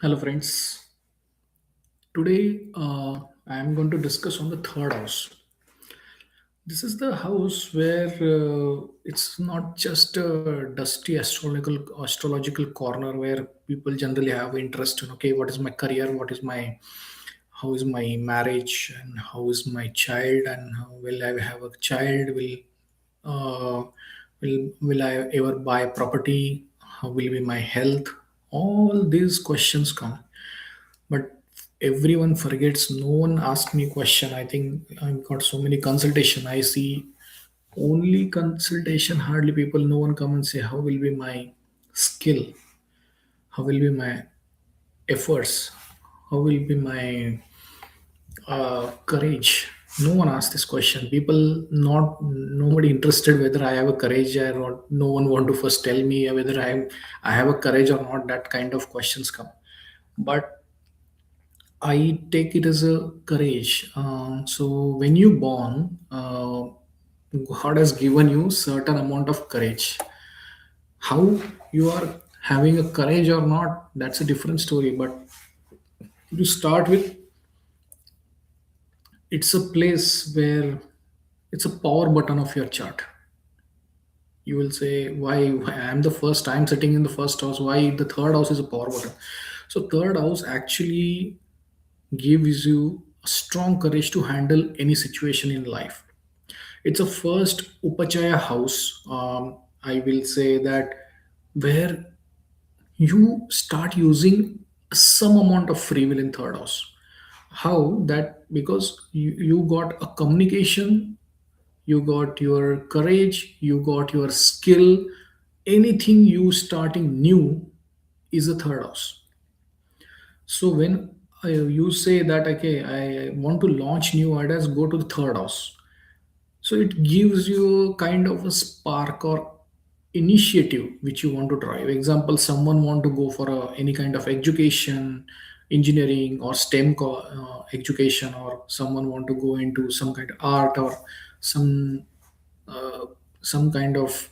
Hello, friends. Today, I am going to discuss on the third house. This is the house where it's not just a dusty astrological corner where people generally have interest in. Okay, what is my career? How is my marriage? And how is my child? And how will I have a child? Uh, will I ever buy a property? How will be my health? All these questions come, but everyone forgets. No one asked me question. I think I've got so many consultation. I see only consultation, hardly people. No one come and say how will be my skill, how will be my efforts, how will be my courage. No one asked this question. People, not nobody interested whether I have a courage or not. No one want to first tell me whether I have a courage or not. That kind of questions come. But I take it as a courage. So when you born, God has given you certain amount of courage. How you are having a courage or not, that's a different story. But you start with, it's a place where it's a power button of your chart. You will say, why I'm the first, I'm sitting in the first house. Why the third house is a power button? So third house actually gives you a strong courage to handle any situation in life. It's a first upachaya house. I will say that where you start using some amount of free will in third house. How that? Because you got a communication, you got your courage, you got your skill. Anything you starting new is a third house. So when you say that, okay, I want to launch new ideas, go to the third house. So it gives you kind of a spark or initiative which you want to drive. Example, someone want to go for any kind of education, engineering or STEM education, or someone want to go into some kind of art or some uh, some kind of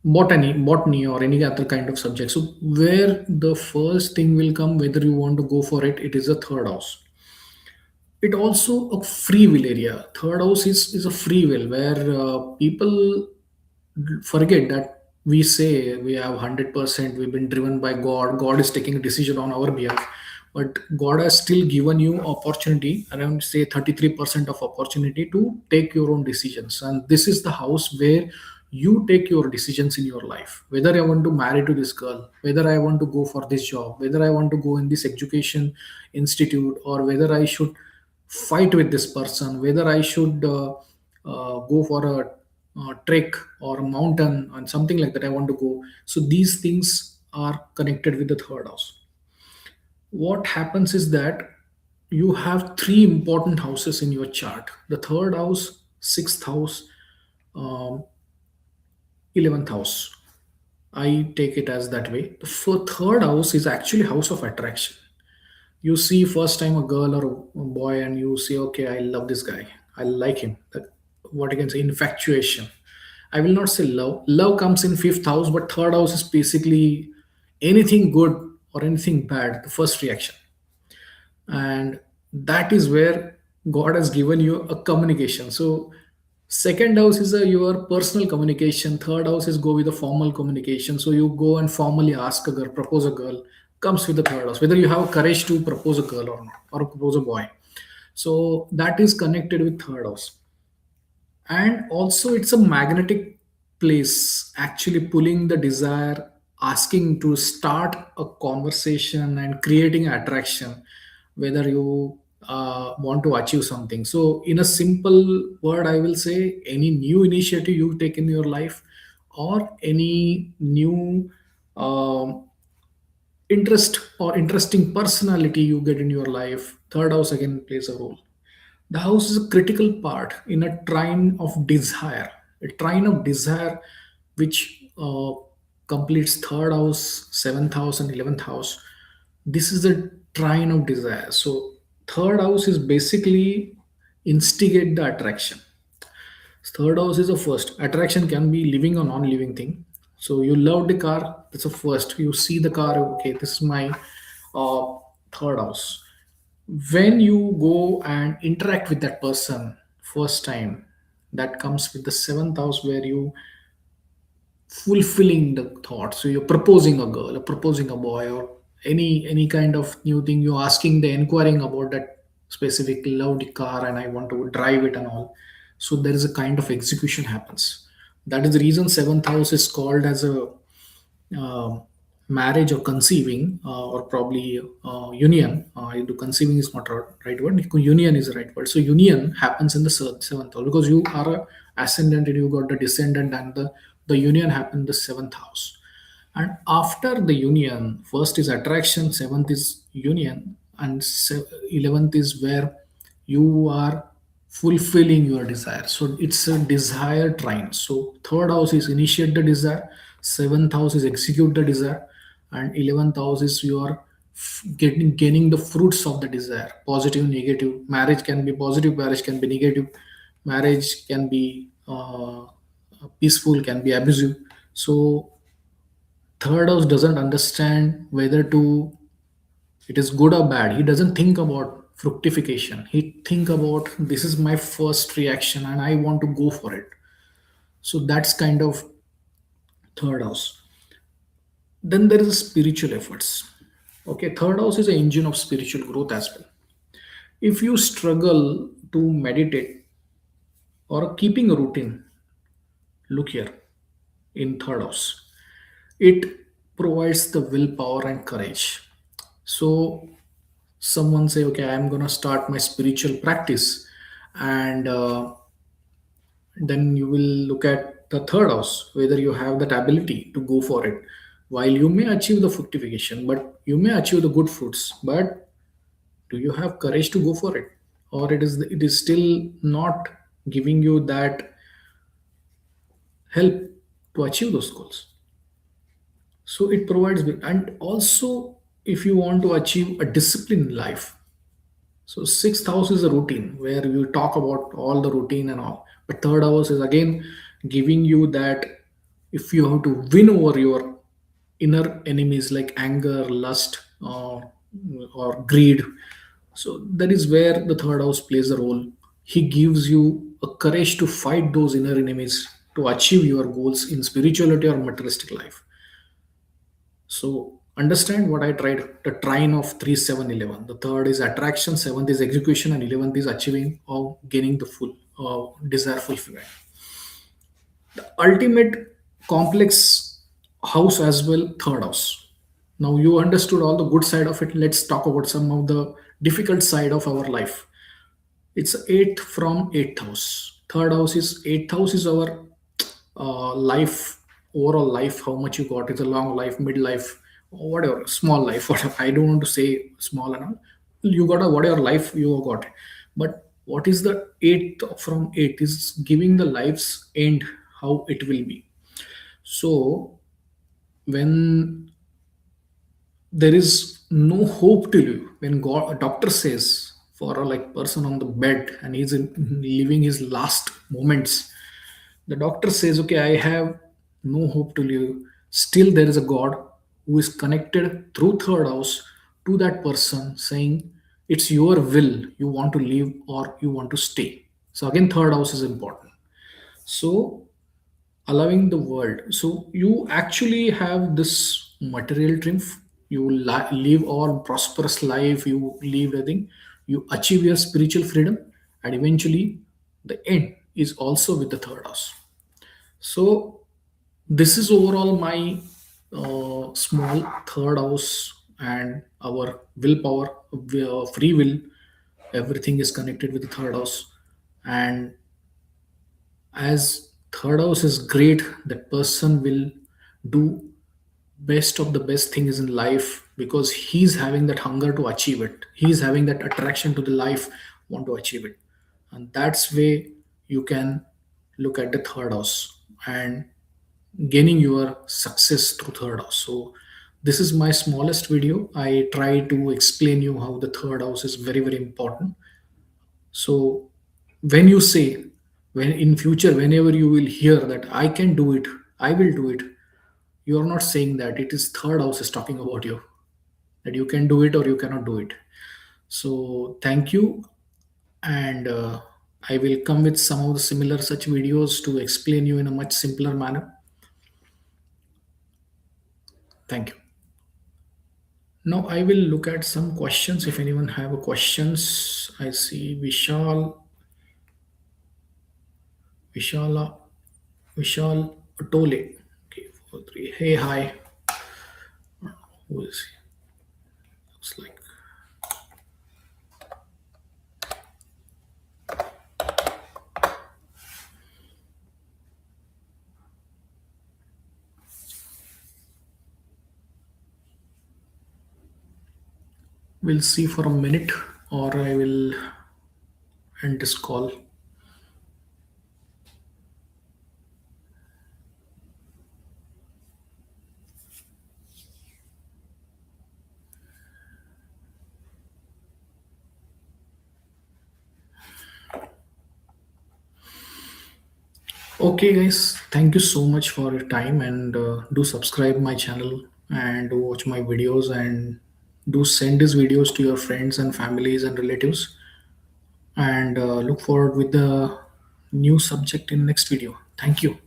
botany or any other kind of subject. So where the first thing will come, whether you want to go for it, it is a third house. It also a free will area. Third house is a free will where people forget that we say we have 100%, we've been driven by God is taking a decision on our behalf, but God has still given you opportunity, around say 33% of opportunity to take your own decisions. And this is the house where you take your decisions in your life, whether I want to marry to this girl, whether I want to go for this job, whether I want to go in this education institute, or whether I should fight with this person, whether I should go for a trek or a mountain and something like that I want to go. So these things are connected with the third house. What happens is that you have three important houses in your chart: the third house, sixth house, um, 11th house. I take it as that way. The third house is actually house of attraction. You see first time a girl or a boy and you say, okay, I love this guy, I like him. What you can say, infatuation. I will not say love comes in fifth house, but third house is basically anything good or anything bad, the first reaction. And that is where God has given you a communication. So second house is your personal communication. Third house is go with the formal communication. So you go and formally ask a girl, propose a girl, comes with the third house, whether you have courage to propose a girl or not, or propose a boy. So that is connected with third house. And also it's a magnetic place, actually pulling the desire, asking to start a conversation and creating attraction, whether you want to achieve something. So in a simple word, I will say any new initiative you take in your life, or any new um, interest or interesting personality you get in your life, third house again plays a role. The house is a critical part in a trine of desire, a trine of desire which completes third house, seventh house, and 11th house. This is a trine of desire. So, third house is basically instigate the attraction. Third house is a first. Attraction can be living or non living thing. So, you love the car, that's a first. You see the car, okay, this is my uh, third house. When you go and interact with that person first time, that comes with the seventh house, where you fulfilling the thought. So you're proposing a girl, or proposing a boy, or any kind of new thing. You're asking, the inquiring about that specific loved car, and I want to drive it and all. So there is a kind of execution happens. That is the reason seventh house is called as a uh, marriage or conceiving, or probably union. The conceiving is not right word. Union is the right word. So union happens in the seventh house, because you are a ascendant and you got the descendant, and the union happened in the seventh house. And after the union, first is attraction, seventh is union, and 11th is where you are fulfilling your desire. So it's a desire trine. So third house is initiate the desire, seventh house is execute the desire, and 11th house is you are getting gaining the fruits of the desire. Positive, negative. Marriage can be positive, marriage can be negative, marriage can be peaceful, can be abusive. So third house doesn't understand whether to it is good or bad. He doesn't think about fructification. He think about, this is my first reaction and I want to go for it. So that's kind of third house. Then there is spiritual efforts. Okay, third house is an engine of spiritual growth as well. If you struggle to meditate or keeping a routine, look here in third house. It provides the willpower and courage. So someone say, okay, I'm gonna start my spiritual practice, and then you will look at the third house, whether you have that ability to go for it. While you may achieve the fructification, but you may achieve the good fruits, but do you have courage to go for it, or it is still not giving you that help to achieve those goals? So it provides, and also if you want to achieve a discipline in life. So sixth house is a routine where you talk about all the routine and all. But third house is again giving you that, if you have to win over your inner enemies like anger, lust, or greed. So that is where the third house plays a role. He gives you a courage to fight those inner enemies to achieve your goals in spirituality or materialistic life. So understand what I tried. The trine of 3, 7, 11. The third is attraction, seventh is execution, and 11th is achieving or gaining the full desire fulfillment. The ultimate complex house as well, third house. Now you understood all the good side of it. Let's talk about some of the difficult side of our life. It's eighth from eighth house. Third house is eighth house is our life, overall life, how much you got. It's a long life, midlife, or whatever, small life, whatever. I don't want to say small and all. You got a whatever life you got. But what is the eighth from eight is giving the life's end, how it will be. So when there is no hope to live, when God, a doctor says for a like person on the bed and he's living his last moments, the doctor says, okay, I have no hope to live. Still, there is a God who is connected through third house to that person, saying, it's your will, you want to live or you want to stay. So, again, third house is important. So, allowing the world. So, you actually have this material triumph. You live all prosperous life, you live everything, you achieve your spiritual freedom, and eventually the end is also with the third house. So this is overall my small third house and our willpower, free will. Everything is connected with the third house, and as third house is great, that person will do best of the best things in life because he's having that hunger to achieve it. He's having that attraction to the life, want to achieve it, and that's way you can look at the third house and gaining your success through third house. So this is my smallest video. I try to explain you how the third house is very very important. So when you say, when in future whenever you will hear that I can do it, I will do it, you are not saying that, it is third house is talking about you. that you can do it or you cannot do it. So thank you, and I will come with some of the similar such videos to explain you in a much simpler manner. Thank you. Now I will look at some questions. If anyone have a questions, I see Vishala, Vishal Tole. Okay, 4 3. Hey, hi. Who is he? Looks like we'll see for a minute, or I will end this call. Okay, guys, thank you so much for your time, and do subscribe my channel and do watch my videos, and do send these videos to your friends and families and relatives, and look forward with the new subject in next video. Thank you.